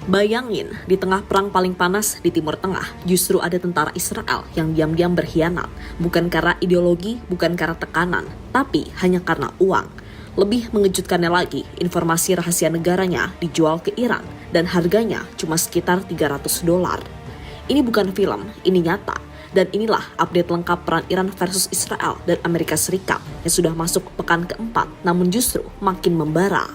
Bayangin, di tengah perang paling panas di Timur Tengah, justru ada tentara Israel yang diam-diam berkhianat. Bukan karena ideologi, bukan karena tekanan, tapi hanya karena uang. Lebih mengejutkannya lagi, informasi rahasia negaranya dijual ke Iran dan harganya cuma sekitar $300. Ini bukan film, ini nyata. Dan inilah update lengkap perang Iran versus Israel dan Amerika Serikat yang sudah masuk pekan keempat, namun justru makin membara.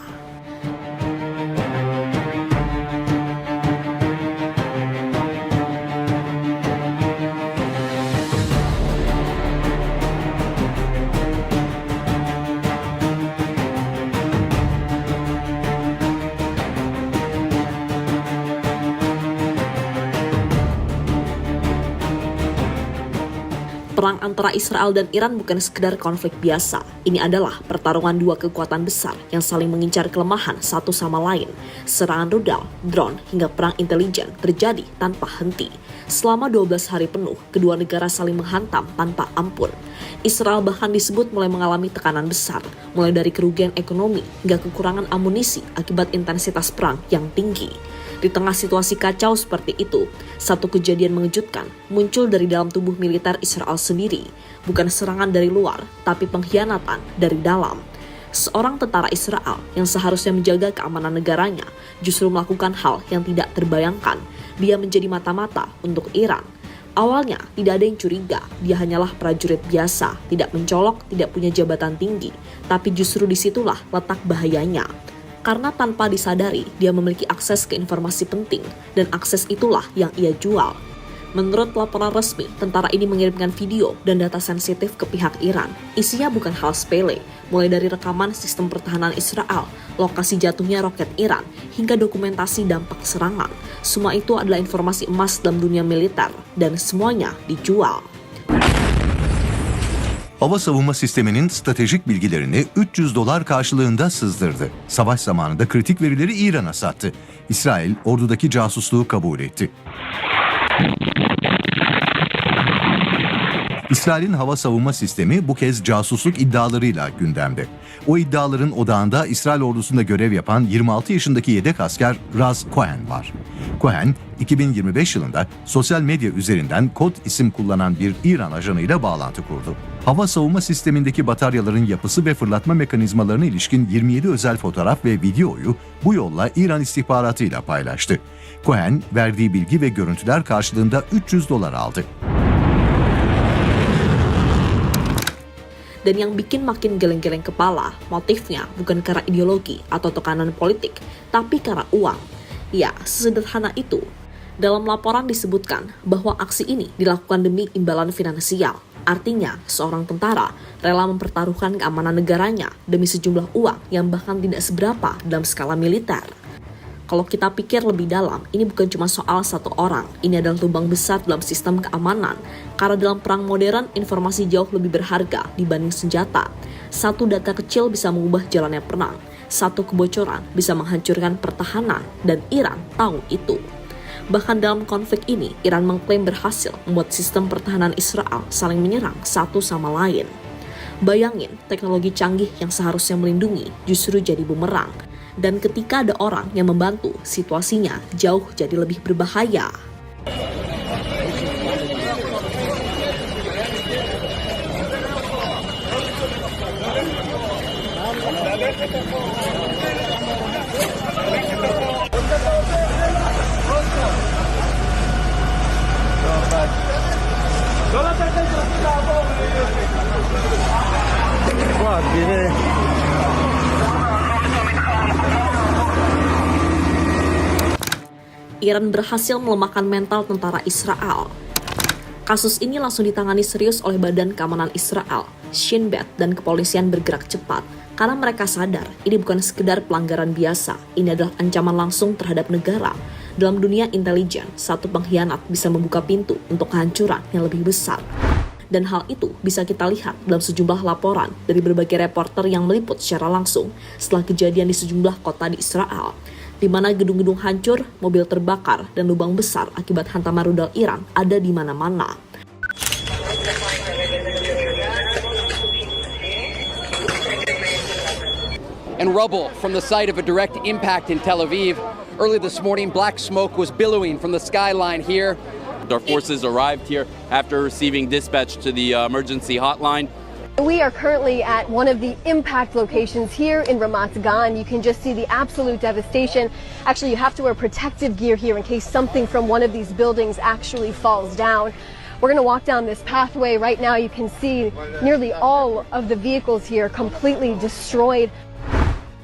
Perang antara Israel dan Iran bukan sekedar konflik biasa. Ini adalah pertarungan dua kekuatan besar yang saling mengincar kelemahan satu sama lain. Serangan rudal, drone, hingga perang intelijen terjadi tanpa henti. Selama 12 hari penuh, kedua negara saling menghantam tanpa ampun. Israel bahkan disebut mulai mengalami tekanan besar, mulai dari kerugian ekonomi hingga kekurangan amunisi akibat intensitas perang yang tinggi. Di tengah situasi kacau seperti itu, satu kejadian mengejutkan muncul dari dalam tubuh militer Israel sendiri. Bukan serangan dari luar, tapi pengkhianatan dari dalam. Seorang tentara Israel yang seharusnya menjaga keamanan negaranya justru melakukan hal yang tidak terbayangkan. Dia menjadi mata-mata untuk Iran. Awalnya tidak ada yang curiga, dia hanyalah prajurit biasa, tidak mencolok, tidak punya jabatan tinggi. Tapi justru disitulah letak bahayanya. Karena tanpa disadari, dia memiliki akses ke informasi penting, dan akses itulah yang ia jual. Menurut laporan resmi, tentara ini mengirimkan video dan data sensitif ke pihak Iran. Isinya bukan hal sepele, mulai dari rekaman sistem pertahanan Israel, lokasi jatuhnya roket Iran, hingga dokumentasi dampak serangan. Semua itu adalah informasi emas dalam dunia militer, dan semuanya dijual. Hava savunma sisteminin stratejik bilgilerini $300 karşılığında sızdırdı. Savaş zamanında kritik verileri İran'a sattı. İsrail ordudaki casusluğu kabul etti. İsrail'in hava savunma sistemi bu kez casusluk iddialarıyla gündemde. O iddiaların odağında İsrail ordusunda görev yapan 26 yaşındaki yedek asker Raz Cohen var. Cohen, 2025 yılında sosyal medya üzerinden kod isim kullanan bir İran ajanıyla bağlantı kurdu. Hava savunma sistemindeki bataryaların yapısı ve fırlatma mekanizmalarına ilişkin 27 özel fotoğraf ve videoyu bu yolla İran istihbaratıyla paylaştı. Cohen, verdiği bilgi ve görüntüler karşılığında $300 aldı. Dan yang bikin makin geleng-geleng kepala, motifnya bukan karena ideologi atau tekanan politik, tapi karena uang. Ya, sesederhana itu. Dalam laporan disebutkan bahwa aksi ini dilakukan demi imbalan finansial. Artinya, seorang tentara rela mempertaruhkan keamanan negaranya demi sejumlah uang yang bahkan tidak seberapa dalam skala militer. Kalau kita pikir lebih dalam, ini bukan cuma soal satu orang. Ini adalah lubang besar dalam sistem keamanan. Karena dalam perang modern, informasi jauh lebih berharga dibanding senjata. Satu data kecil bisa mengubah jalannya perang. Satu kebocoran bisa menghancurkan pertahanan. Dan Iran tahu itu. Bahkan dalam konflik ini, Iran mengklaim berhasil membuat sistem pertahanan Israel saling menyerang satu sama lain. Bayangin, teknologi canggih yang seharusnya melindungi justru jadi bumerang. Dan ketika ada orang yang membantu, situasinya jauh jadi lebih berbahaya. Iran berhasil melemahkan mental tentara Israel. Kasus ini langsung ditangani serius oleh Badan Keamanan Israel, Shin Bet, dan kepolisian bergerak cepat. Karena mereka sadar, ini bukan sekedar pelanggaran biasa, ini adalah ancaman langsung terhadap negara. Dalam dunia intelijen, satu pengkhianat bisa membuka pintu untuk kehancuran yang lebih besar. Dan hal itu bisa kita lihat dalam sejumlah laporan dari berbagai reporter yang meliput secara langsung setelah kejadian di sejumlah kota di Israel, di mana gedung-gedung hancur, mobil terbakar, dan lubang besar akibat hantaman rudal Iran ada di mana-mana. and rubble from the site of a direct impact in Tel Aviv. Early this morning, black smoke was billowing from the skyline here. Our forces arrived here after receiving dispatch to the emergency hotline. We are currently at one of the impact locations here in Ramat Gan. You can just see the absolute devastation. Actually, you have to wear protective gear here in case something from one of these buildings actually falls down. We're going to walk down this pathway. Right now you can see nearly all of the vehicles here completely destroyed.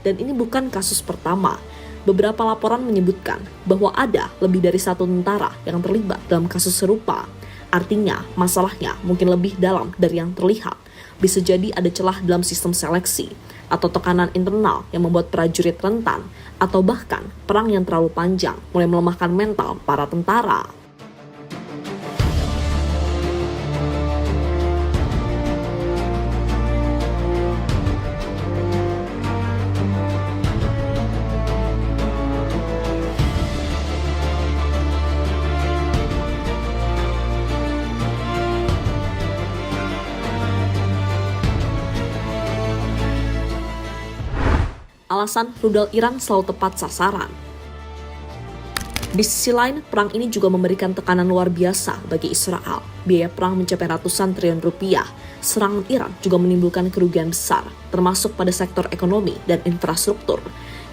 Dan ini bukan kasus pertama. Beberapa laporan menyebutkan bahwa ada lebih dari satu tentara yang terlibat dalam kasus serupa. Artinya, masalahnya mungkin lebih dalam dari yang terlihat. Bisa jadi ada celah dalam sistem seleksi, atau tekanan internal yang membuat prajurit rentan, atau bahkan perang yang terlalu panjang mulai melemahkan mental para tentara. Alasan rudal Iran selalu tepat sasaran. Di sisi lain, perang ini juga memberikan tekanan luar biasa bagi Israel. Biaya perang mencapai ratusan triliun rupiah. Serangan Iran juga menimbulkan kerugian besar, termasuk pada sektor ekonomi dan infrastruktur.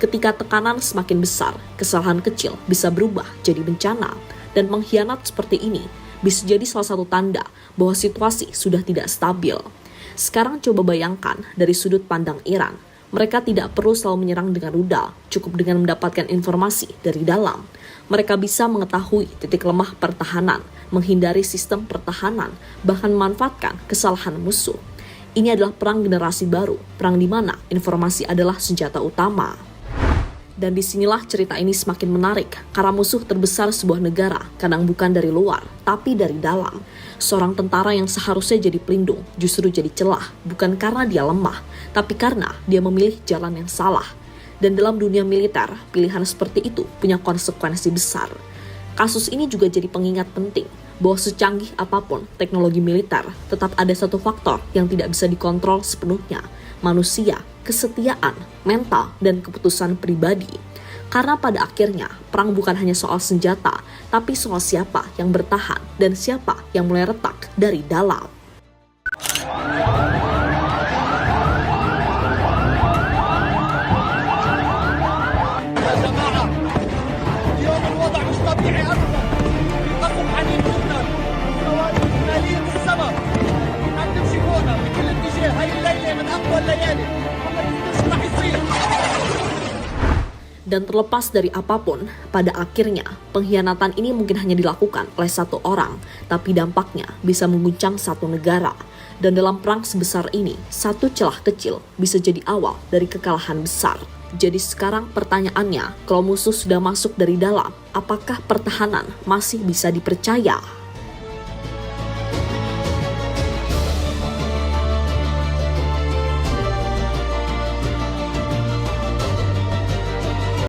Ketika tekanan semakin besar, kesalahan kecil bisa berubah jadi bencana. Dan pengkhianat seperti ini bisa jadi salah satu tanda bahwa situasi sudah tidak stabil. Sekarang coba bayangkan dari sudut pandang Iran. Mereka tidak perlu selalu menyerang dengan rudal, cukup dengan mendapatkan informasi dari dalam. Mereka bisa mengetahui titik lemah pertahanan, menghindari sistem pertahanan, bahkan memanfaatkan kesalahan musuh. Ini adalah perang generasi baru, perang di mana informasi adalah senjata utama. Dan disinilah cerita ini semakin menarik, karena musuh terbesar sebuah negara kadang bukan dari luar, tapi dari dalam. Seorang tentara yang seharusnya jadi pelindung justru jadi celah, bukan karena dia lemah, tapi karena dia memilih jalan yang salah. Dan dalam dunia militer, pilihan seperti itu punya konsekuensi besar. Kasus ini juga jadi pengingat penting, bahwa secanggih apapun teknologi militer, tetap ada satu faktor yang tidak bisa dikontrol sepenuhnya, manusia, kesetiaan, mental, dan keputusan pribadi. Karena pada akhirnya, perang bukan hanya soal senjata, tapi soal siapa yang bertahan dan siapa yang mulai retak dari dalam. Dan terlepas dari apapun, pada akhirnya pengkhianatan ini mungkin hanya dilakukan oleh satu orang, tapi dampaknya bisa mengguncang satu negara. Dan dalam perang sebesar ini, satu celah kecil bisa jadi awal dari kekalahan besar. Jadi sekarang pertanyaannya, kalau musuh sudah masuk dari dalam, apakah pertahanan masih bisa dipercaya?